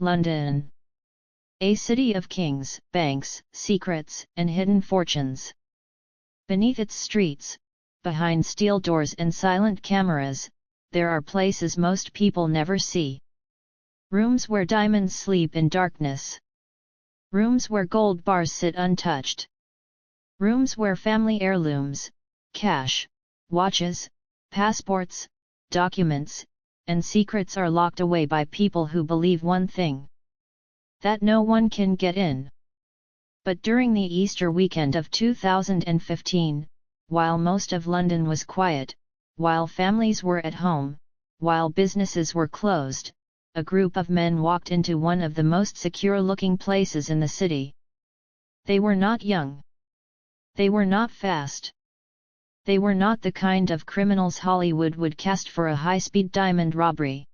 London. A city of kings, banks, secrets, and hidden fortunes. Beneath its streets, behind steel doors and silent cameras, there are places most people never see. Rooms where diamonds sleep in darkness. Rooms where gold bars sit untouched. Rooms where family heirlooms, cash, watches, passports, documents, and secrets are locked away by people who believe one thing: that no one can get in. But during the Easter weekend of 2015, while most of London was quiet, while families were at home, while businesses were closed, a group of men walked into one of the most secure-looking places in the city. They were not young. They were not fast. They were not the kind of criminals Hollywood would cast for a high-speed diamond robbery.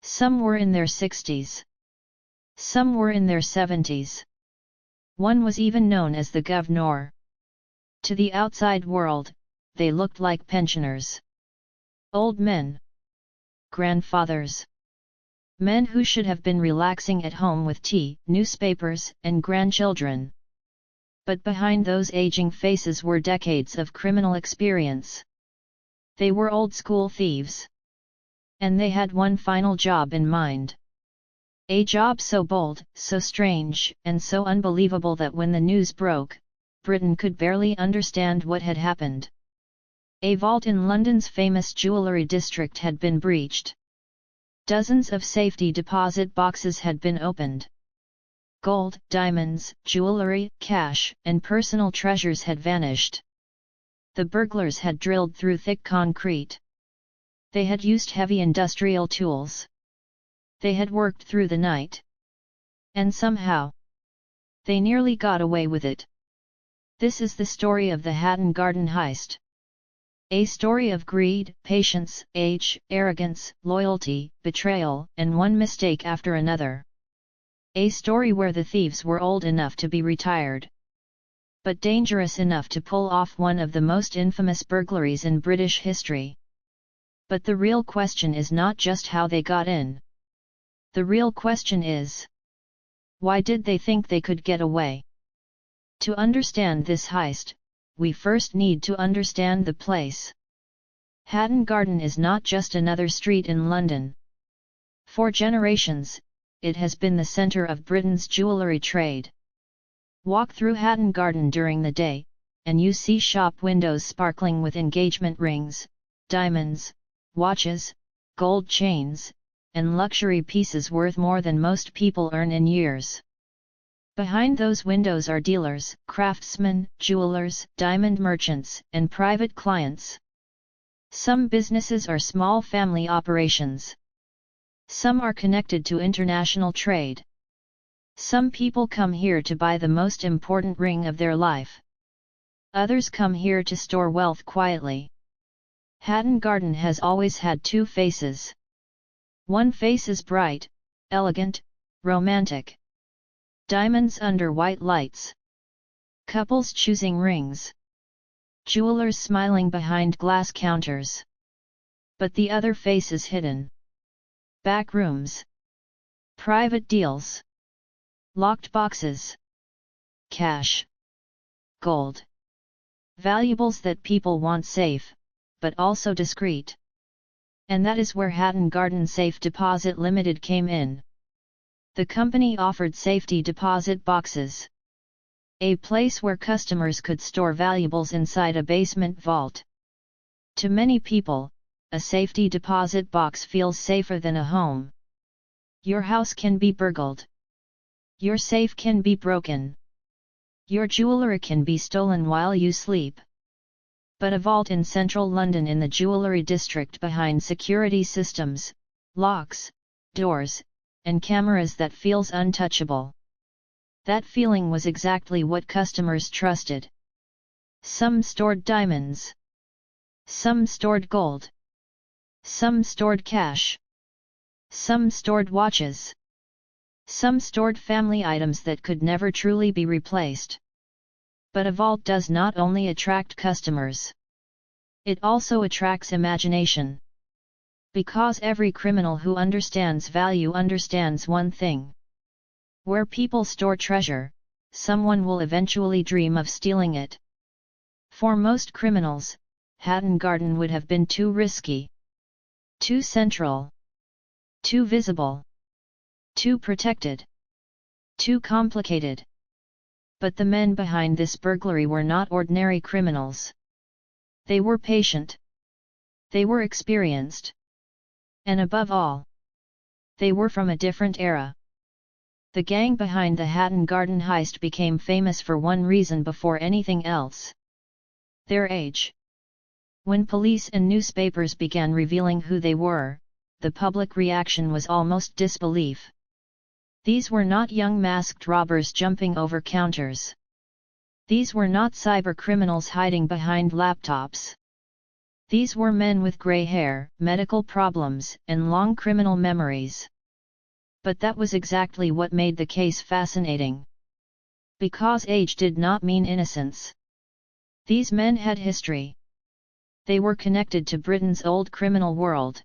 Some were in their 60s. Some were in their 70s. One was even known as the Governor. To the outside world, they looked like pensioners. Old men. Grandfathers. Men who should have been relaxing at home with tea, newspapers, and grandchildren. But behind those aging faces were decades of criminal experience. They were old-school thieves. And they had one final job in mind. A job so bold, so strange, and so unbelievable that when the news broke, Britain could barely understand what had happened. A vault in London's famous jewellery district had been breached. Dozens of safety deposit boxes had been opened. Gold, diamonds, jewellery, cash, and personal treasures had vanished. The burglars had drilled through thick concrete. They had used heavy industrial tools. They had worked through the night. And somehow, they nearly got away with it. This is the story of the Hatton Garden heist. A story of greed, patience, age, arrogance, loyalty, betrayal, and one mistake after another. A story where the thieves were old enough to be retired, but dangerous enough to pull off one of the most infamous burglaries in British history. But the real question is not just how they got in. The real question is, why did they think they could get away? To understand this heist, we first need to understand the place. Hatton Garden is not just another street in London. For generations, it has been the centre of Britain's jewellery trade. Walk through Hatton Garden during the day, and you see shop windows sparkling with engagement rings, diamonds, watches, gold chains, and luxury pieces worth more than most people earn in years. Behind those windows are dealers, craftsmen, jewelers, diamond merchants, and private clients. Some businesses are small family operations. Some are connected to international trade. Some people come here to buy the most important ring of their life. Others come here to store wealth quietly. Hatton Garden has always had two faces. One face is bright, elegant, romantic. Diamonds under white lights. Couples choosing rings. Jewelers smiling behind glass counters. But the other face is hidden. Back rooms. Private deals. Locked boxes. Cash. Gold. Valuables that people want safe, but also discreet. And that is where Hatton Garden Safe Deposit Limited came in. The company offered safety deposit boxes. A place where customers could store valuables inside a basement vault. To many people, a safety deposit box feels safer than a home. Your house can be burgled. Your safe can be broken. Your jewellery can be stolen while you sleep. But a vault in central London in the jewellery district behind security systems, locks, doors, and cameras that feels untouchable. That feeling was exactly what customers trusted. Some stored diamonds. Some stored gold. Some stored cash. Some stored watches. Some stored family items that could never truly be replaced. But a vault does not only attract customers. It also attracts imagination. Because every criminal who understands value understands one thing. Where people store treasure, someone will eventually dream of stealing it. For most criminals, Hatton Garden would have been too risky, too central, too visible, too protected, too complicated. But the men behind this burglary were not ordinary criminals. They were patient. They were experienced. And above all, they were from a different era. The gang behind the Hatton Garden heist became famous for one reason before anything else: their age. When police and newspapers began revealing who they were, the public reaction was almost disbelief. These were not young masked robbers jumping over counters. These were not cyber criminals hiding behind laptops. These were men with gray hair, medical problems, and long criminal memories. But that was exactly what made the case fascinating. Because age did not mean innocence. These men had history. They were connected to Britain's old criminal world.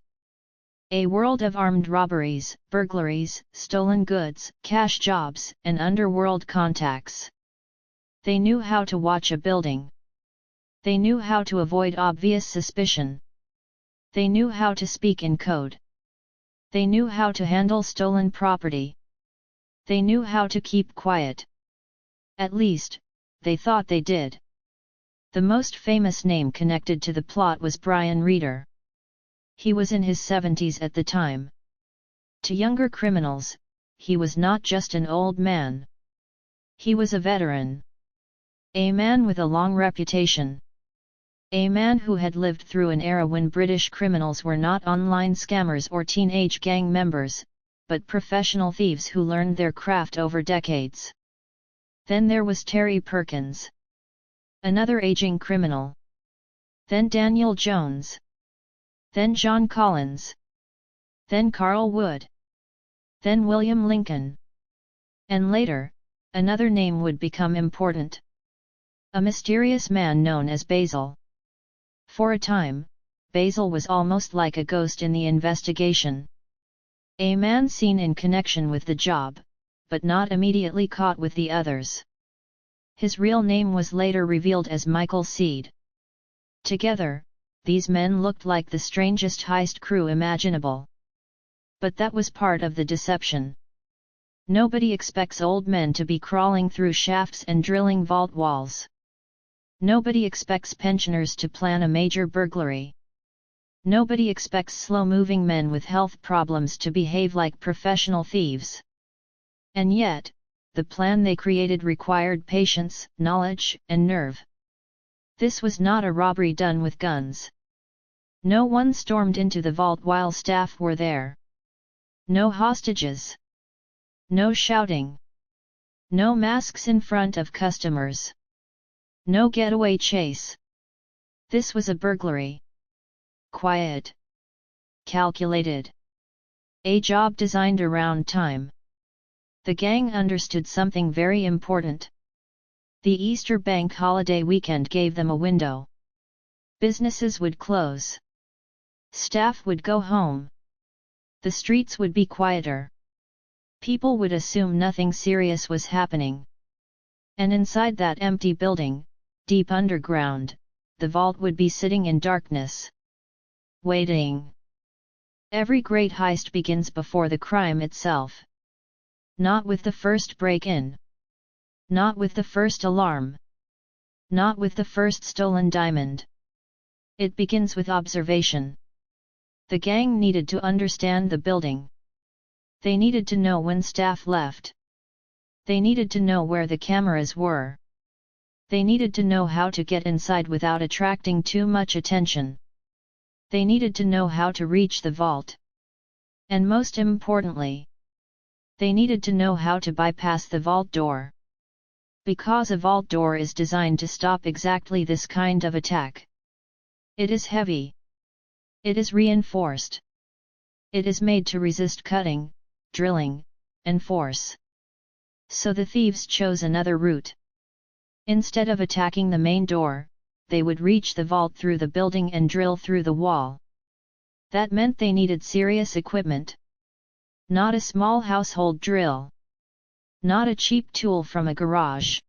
A world of armed robberies, burglaries, stolen goods, cash jobs, and underworld contacts. They knew how to watch a building. They knew how to avoid obvious suspicion. They knew how to speak in code. They knew how to handle stolen property. They knew how to keep quiet. At least, they thought they did. The most famous name connected to the plot was Brian Reader. He was in his 70s at the time. To younger criminals, he was not just an old man. He was a veteran. A man with a long reputation. A man who had lived through an era when British criminals were not online scammers or teenage gang members, but professional thieves who learned their craft over decades. Then there was Terry Perkins. Another aging criminal. Then Daniel Jones. Then John Collins. Then Carl Wood. Then William Lincoln. And later, another name would become important. A mysterious man known as Basil. For a time, Basil was almost like a ghost in the investigation. A man seen in connection with the job, but not immediately caught with the others. His real name was later revealed as Michael Seed. Together, these men looked like the strangest heist crew imaginable. But that was part of the deception. Nobody expects old men to be crawling through shafts and drilling vault walls. Nobody expects pensioners to plan a major burglary. Nobody expects slow-moving men with health problems to behave like professional thieves. And yet, the plan they created required patience, knowledge, and nerve. This was not a robbery done with guns. No one stormed into the vault while staff were there. No hostages. No shouting. No masks in front of customers. No getaway chase. This was a burglary. Quiet. Calculated. A job designed around time. The gang understood something very important. The Easter bank holiday weekend gave them a window. Businesses would close. Staff would go home. The streets would be quieter. People would assume nothing serious was happening. And inside that empty building, deep underground, the vault would be sitting in darkness. Waiting. Every great heist begins before the crime itself. Not with the first break-in. Not with the first alarm. Not with the first stolen diamond. It begins with observation. The gang needed to understand the building. They needed to know when staff left. They needed to know where the cameras were. They needed to know how to get inside without attracting too much attention. They needed to know how to reach the vault. And most importantly, they needed to know how to bypass the vault door. Because a vault door is designed to stop exactly this kind of attack. It is heavy. It is reinforced. It is made to resist cutting, drilling, and force. So the thieves chose another route. Instead of attacking the main door, they would reach the vault through the building and drill through the wall. That meant they needed serious equipment. Not a small household drill. Not a cheap tool from a garage.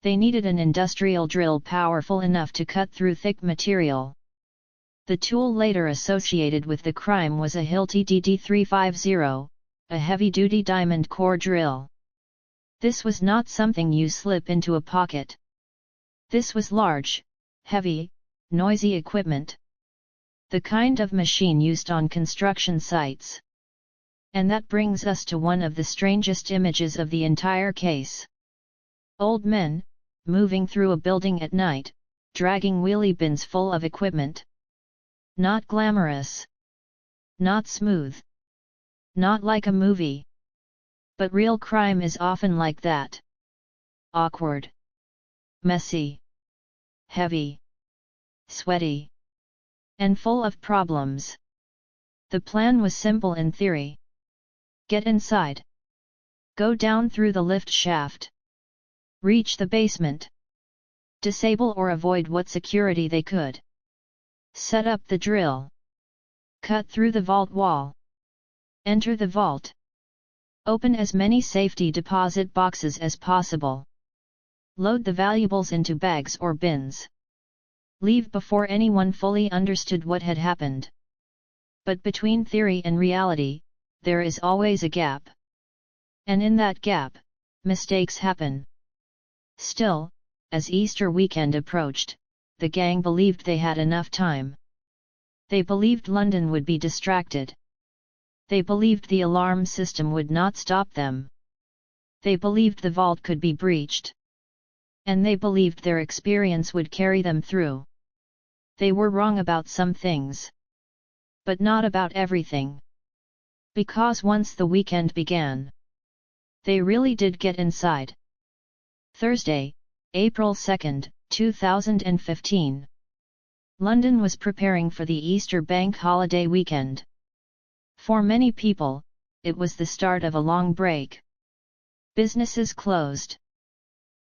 They needed an industrial drill powerful enough to cut through thick material. The tool later associated with the crime was a Hilti DD350, a heavy-duty diamond core drill. This was not something you slip into a pocket. This was large, heavy, noisy equipment. The kind of machine used on construction sites. And that brings us to one of the strangest images of the entire case. Old men, moving through a building at night, dragging wheelie bins full of equipment. Not glamorous. Not smooth. Not like a movie. But real crime is often like that. Awkward. Messy. Heavy. Sweaty. And full of problems. The plan was simple in theory. Get inside. Go down through the lift shaft. Reach the basement. Disable or avoid what security they could. Set up the drill. Cut through the vault wall. Enter the vault. Open as many safety deposit boxes as possible. Load the valuables into bags or bins. Leave before anyone fully understood what had happened. But between theory and reality, there is always a gap. And in that gap, mistakes happen. Still, as Easter weekend approached, the gang believed they had enough time. They believed London would be distracted. They believed the alarm system would not stop them. They believed the vault could be breached. And they believed their experience would carry them through. They were wrong about some things. But not about everything. Because once the weekend began, they really did get inside. Thursday, April 2, 2015. London was preparing for the Easter bank holiday weekend. For many people, it was the start of a long break. Businesses closed.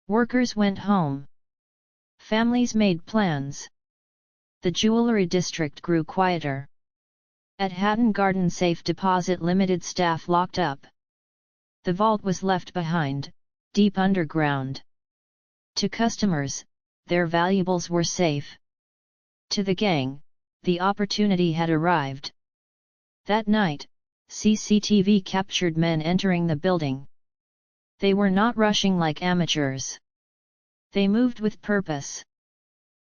Workers went home. Families made plans. The jewellery district grew quieter. At Hatton Garden safe deposit limited staff locked up. The vault was left behind, deep underground. To customers, their valuables were safe. To the gang, the opportunity had arrived. That night, CCTV captured men entering the building. They were not rushing like amateurs. They moved with purpose.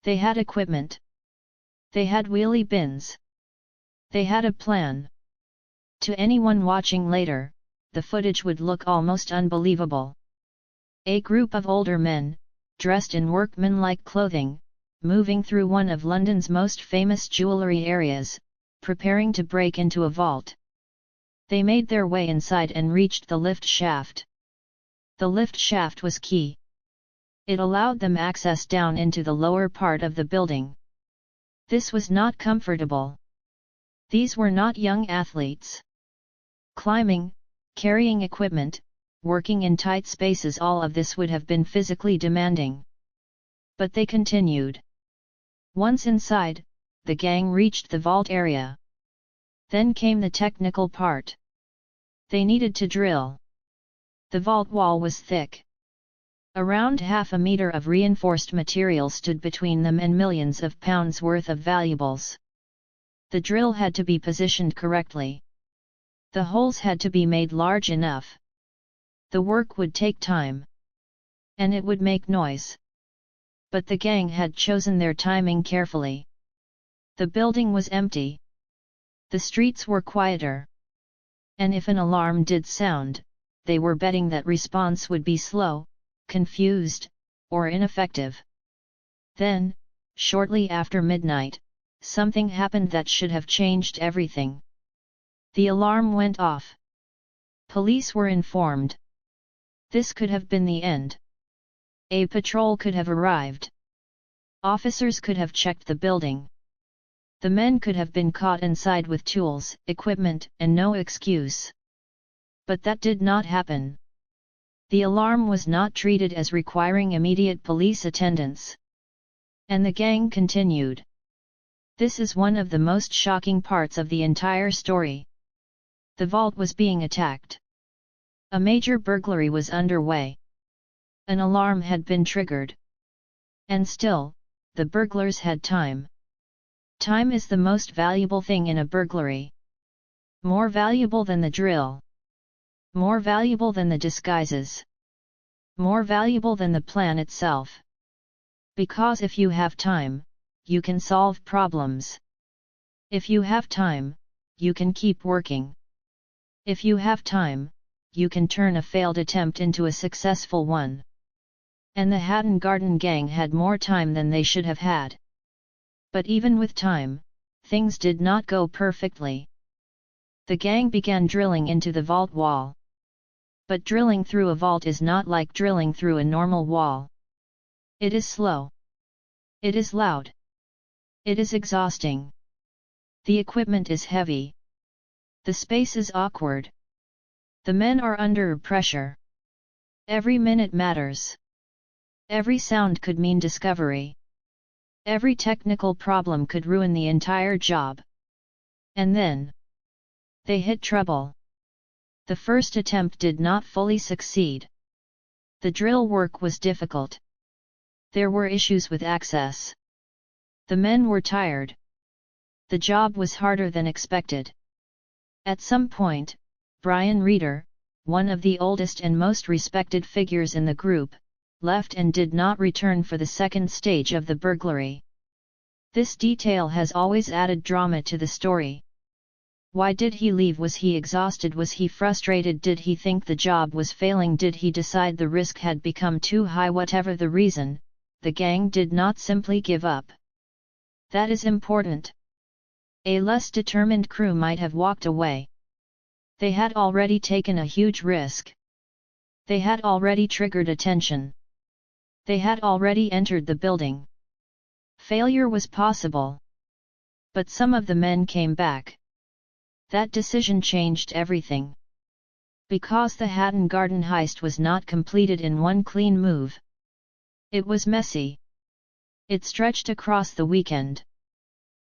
They had equipment. They had wheelie bins. They had a plan. To anyone watching later, the footage would look almost unbelievable. A group of older men, dressed in workmanlike clothing, moving through one of London's most famous jewellery areas, preparing to break into a vault. They made their way inside and reached the lift shaft. The lift shaft was key. It allowed them access down into the lower part of the building. This was not comfortable. These were not young athletes. Climbing, carrying equipment, working in tight spaces, all of this would have been physically demanding. But they continued. Once inside, the gang reached the vault area. Then came the technical part. They needed to drill. The vault wall was thick. Around half a meter of reinforced material stood between them and millions of pounds worth of valuables. The drill had to be positioned correctly. The holes had to be made large enough. The work would take time. And it would make noise. But the gang had chosen their timing carefully. The building was empty. The streets were quieter. And if an alarm did sound, they were betting that response would be slow, confused, or ineffective. Then, shortly after midnight, something happened that should have changed everything. The alarm went off. Police were informed. This could have been the end. A patrol could have arrived. Officers could have checked the building. The men could have been caught inside with tools, equipment, and no excuse. But that did not happen. The alarm was not treated as requiring immediate police attendance. And the gang continued. This is one of the most shocking parts of the entire story. The vault was being attacked. A major burglary was underway. An alarm had been triggered. And still, the burglars had time. Time is the most valuable thing in a burglary. More valuable than the drill. More valuable than the disguises. More valuable than the plan itself. Because if you have time, you can solve problems. If you have time, you can keep working. If you have time, you can turn a failed attempt into a successful one. And the Hatton Garden gang had more time than they should have had. But even with time, things did not go perfectly. The gang began drilling into the vault wall. But drilling through a vault is not like drilling through a normal wall. It is slow. It is loud. It is exhausting. The equipment is heavy. The space is awkward. The men are under pressure. Every minute matters. Every sound could mean discovery. Every technical problem could ruin the entire job. And then they hit trouble. The first attempt did not fully succeed. The drill work was difficult. There were issues with access. The men were tired. The job was harder than expected. At some point, Brian Reeder, one of the oldest and most respected figures in the group, left and did not return for the second stage of the burglary. This detail has always added drama to the story. Why did he leave? Was he exhausted? Was he frustrated? Did he think the job was failing? Did he decide the risk had become too high? Whatever the reason, the gang did not simply give up. That is important. A less determined crew might have walked away. They had already taken a huge risk. They had already triggered attention. They had already entered the building. Failure was possible. But some of the men came back. That decision changed everything. Because the Hatton Garden heist was not completed in one clean move. It was messy. It stretched across the weekend.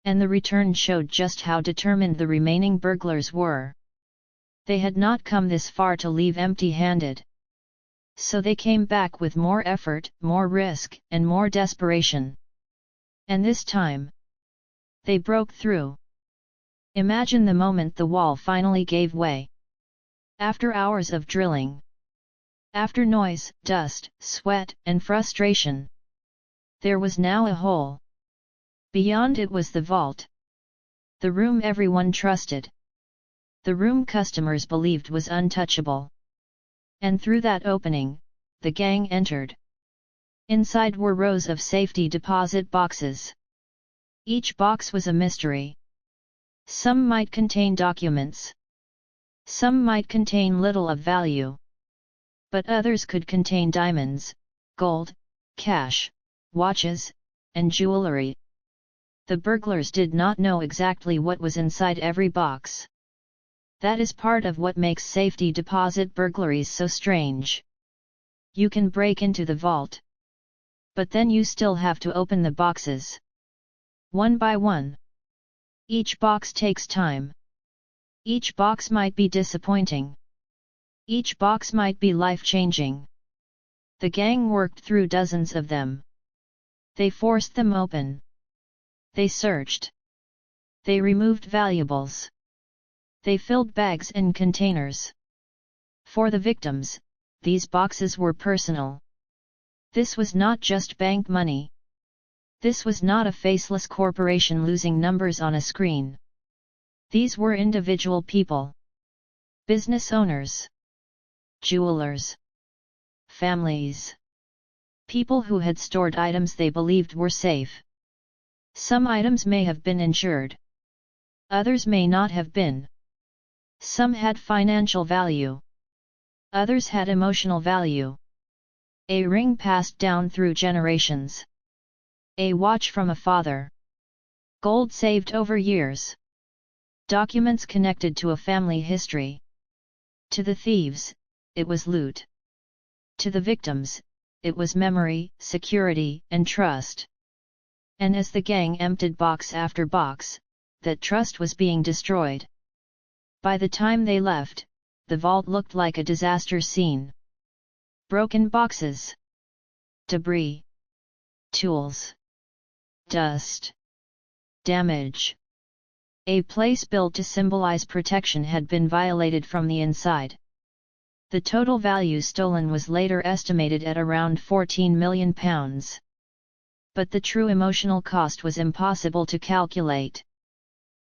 And the return showed just how determined the remaining burglars were. They had not come this far to leave empty-handed. So they came back with more effort, more risk, and more desperation. And this time, they broke through. Imagine the moment the wall finally gave way. After hours of drilling. After noise, dust, sweat, and frustration. There was now a hole. Beyond it was the vault. The room everyone trusted. The room customers believed was untouchable. And through that opening, the gang entered. Inside were rows of safety deposit boxes. Each box was a mystery. Some might contain documents. Some might contain little of value. But others could contain diamonds, gold, cash, watches, and jewellery. The burglars did not know exactly what was inside every box. That is part of what makes safety deposit burglaries so strange. You can break into the vault. But then you still have to open the boxes. One by one. Each box takes time. Each box might be disappointing. Each box might be life-changing. The gang worked through dozens of them. They forced them open. They searched. They removed valuables. They filled bags and containers. For the victims, these boxes were personal. This was not just bank money. This was not a faceless corporation losing numbers on a screen. These were individual people. Business owners. Jewelers. Families. People who had stored items they believed were safe. Some items may have been insured. Others may not have been. Some had financial value. Others had emotional value. A ring passed down through generations. A watch from a father. Gold saved over years. Documents connected to a family history. To the thieves, it was loot. To the victims, it was memory, security, and trust. And as the gang emptied box after box, that trust was being destroyed. By the time they left, the vault looked like a disaster scene. Broken boxes, debris, tools, dust, damage. A place built to symbolize protection had been violated from the inside. The total value stolen was later estimated at around £14 million. But the true emotional cost was impossible to calculate.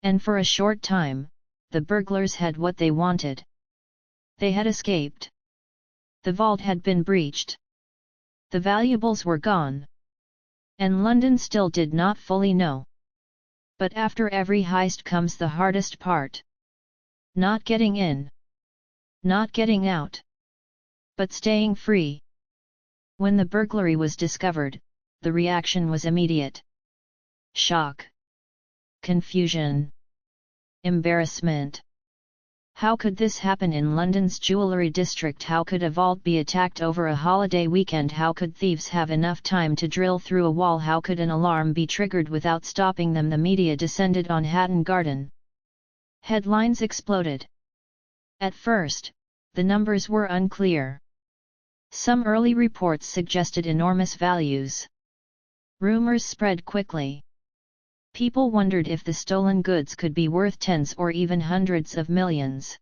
And for a short time, the burglars had what they wanted. They had escaped. The vault had been breached. The valuables were gone. And London still did not fully know. But after every heist comes the hardest part. Not getting in. Not getting out. But staying free. When the burglary was discovered, the reaction was immediate. Shock. Confusion. Embarrassment. How could this happen in London's jewellery district? How could a vault be attacked over a holiday weekend? How could thieves have enough time to drill through a wall? How could an alarm be triggered without stopping them? The media descended on Hatton Garden. Headlines exploded. At first, the numbers were unclear. Some early reports suggested enormous values. Rumors spread quickly. People wondered if the stolen goods could be worth tens or even hundreds of millions.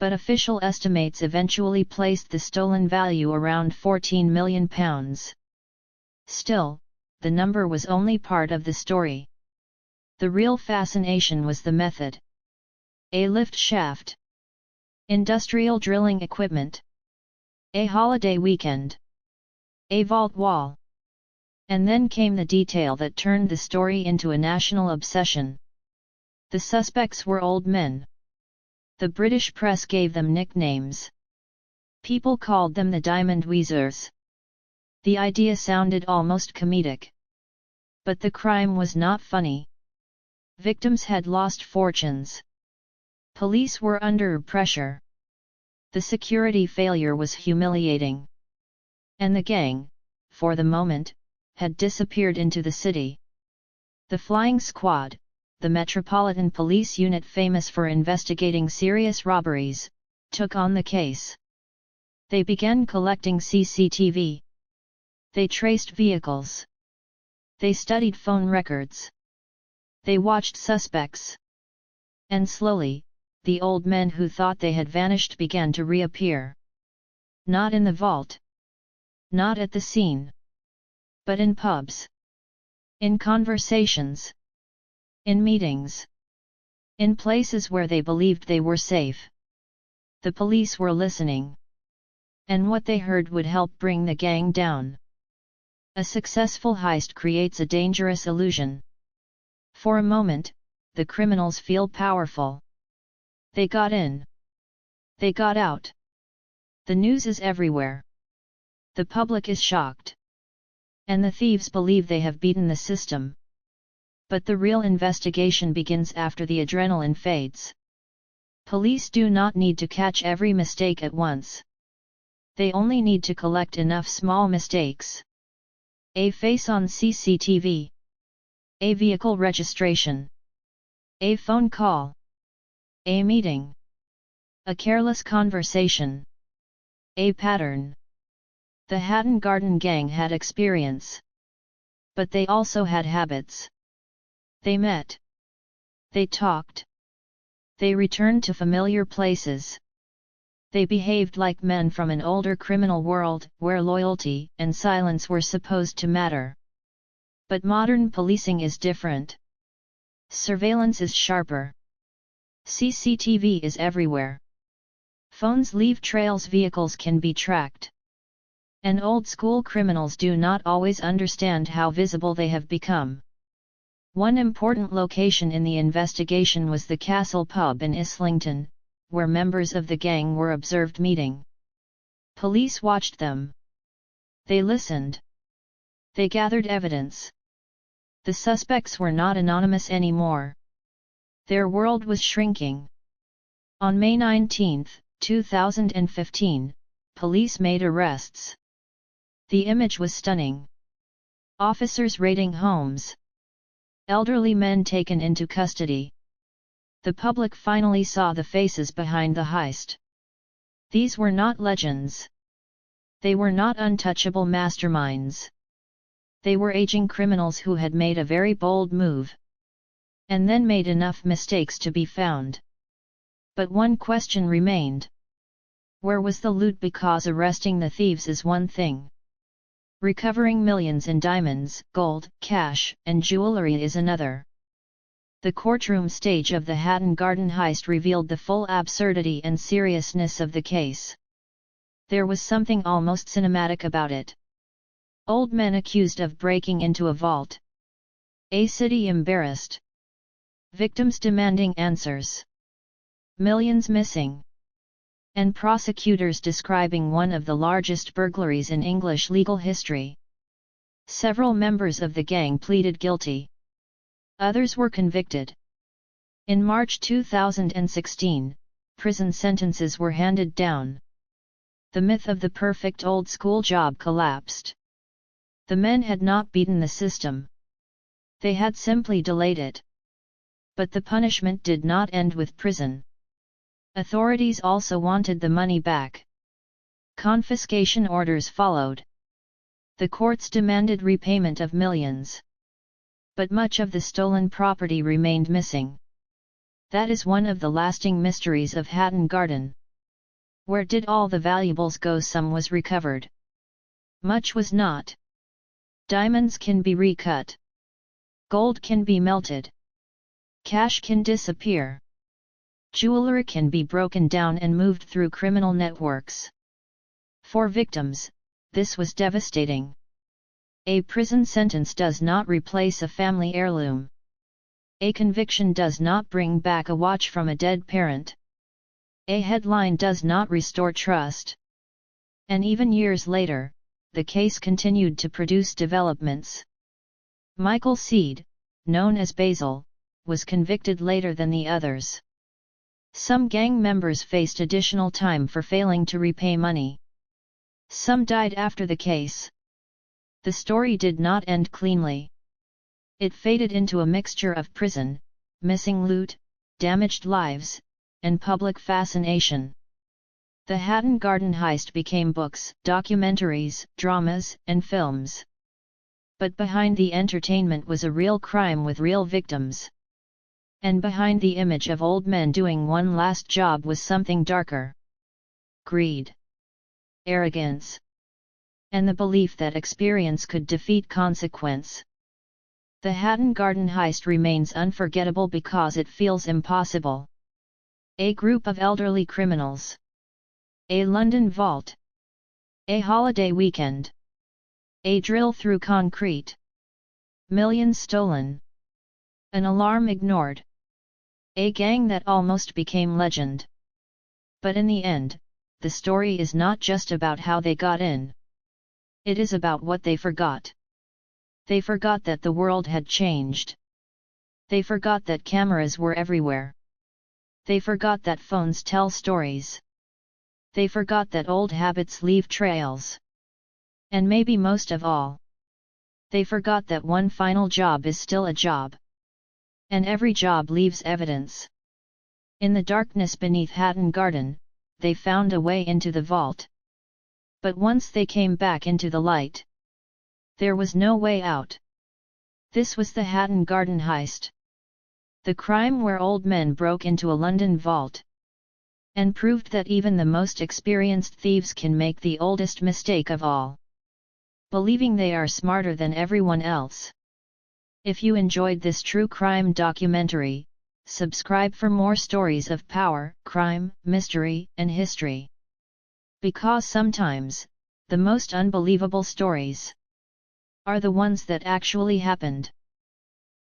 But official estimates eventually placed the stolen value around £14 million. Still, the number was only part of the story. The real fascination was the method. A lift shaft. Industrial drilling equipment. A holiday weekend. A vault wall. And then came the detail that turned the story into a national obsession. The suspects were old men. The British press gave them nicknames. People called them the Diamond Weasers. The idea sounded almost comedic. But the crime was not funny. Victims had lost fortunes. Police were under pressure. The security failure was humiliating. And the gang, for the moment, had disappeared into the city. The Flying Squad, the Metropolitan Police Unit famous for investigating serious robberies, took on the case. They began collecting CCTV. They traced vehicles. They studied phone records. They watched suspects. And slowly, the old men who thought they had vanished began to reappear. Not in the vault. Not at the scene. But in pubs. In conversations. In meetings. In places where they believed they were safe. The police were listening. And what they heard would help bring the gang down. A successful heist creates a dangerous illusion. For a moment, the criminals feel powerful. They got in. They got out. The news is everywhere. The public is shocked. And the thieves believe they have beaten the system. But the real investigation begins after the adrenaline fades. Police do not need to catch every mistake at once. They only need to collect enough small mistakes. A face on CCTV. A vehicle registration. A phone call. A meeting. A careless conversation. A pattern. The Hatton Garden gang had experience. But they also had habits. They met. They talked. They returned to familiar places. They behaved like men from an older criminal world, where loyalty and silence were supposed to matter. But modern policing is different. Surveillance is sharper. CCTV is everywhere. Phones leave trails, vehicles can be tracked. And old-school criminals do not always understand how visible they have become. One important location in the investigation was the Castle Pub in Islington, where members of the gang were observed meeting. Police watched them. They listened. They gathered evidence. The suspects were not anonymous anymore. Their world was shrinking. On May 19, 2015, police made arrests. The image was stunning. Officers raiding homes. Elderly men taken into custody. The public finally saw the faces behind the heist. These were not legends. They were not untouchable masterminds. They were aging criminals who had made a very bold move. And then made enough mistakes to be found. But one question remained. Where was the loot? Because arresting the thieves is one thing. Recovering millions in diamonds, gold, cash, and jewellery is another. The courtroom stage of the Hatton Garden heist revealed the full absurdity and seriousness of the case. There was something almost cinematic about it. Old men accused of breaking into a vault. A city embarrassed. Victims demanding answers. Millions missing. And prosecutors describing one of the largest burglaries in English legal history. Several members of the gang pleaded guilty. Others were convicted. In March 2016, prison sentences were handed down. The myth of the perfect old-school job collapsed. The men had not beaten the system. They had simply delayed it. But the punishment did not end with prison. Authorities also wanted the money back. Confiscation orders followed. The courts demanded repayment of millions. But much of the stolen property remained missing. That is one of the lasting mysteries of Hatton Garden. Where did all the valuables go? Some was recovered. Much was not. Diamonds can be recut. Gold can be melted. Cash can disappear. Jewelry can be broken down and moved through criminal networks. For victims, this was devastating. A prison sentence does not replace a family heirloom. A conviction does not bring back a watch from a dead parent. A headline does not restore trust. And even years later, the case continued to produce developments. Michael Seed, known as Basil, was convicted later than the others. Some gang members faced additional time for failing to repay money. Some died after the case. The story did not end cleanly. It faded into a mixture of prison, missing loot, damaged lives, and public fascination. The Hatton Garden heist became books, documentaries, dramas, and films. But behind the entertainment was a real crime with real victims. And behind the image of old men doing one last job was something darker. Greed. Arrogance. And the belief that experience could defeat consequence. The Hatton Garden heist remains unforgettable because it feels impossible. A group of elderly criminals. A London vault. A holiday weekend. A drill through concrete. Millions stolen. An alarm ignored. A gang that almost became legend. But in the end, the story is not just about how they got in. It is about what they forgot. They forgot that the world had changed. They forgot that cameras were everywhere. They forgot that phones tell stories. They forgot that old habits leave trails. And maybe most of all, they forgot that one final job is still a job. And every job leaves evidence. In the darkness beneath Hatton Garden, they found a way into the vault. But once they came back into the light, there was no way out. This was the Hatton Garden heist. The crime where old men broke into a London vault. And proved that even the most experienced thieves can make the oldest mistake of all. Believing they are smarter than everyone else. If you enjoyed this true crime documentary, subscribe for more stories of power, crime, mystery, and history. Because sometimes, the most unbelievable stories are the ones that actually happened.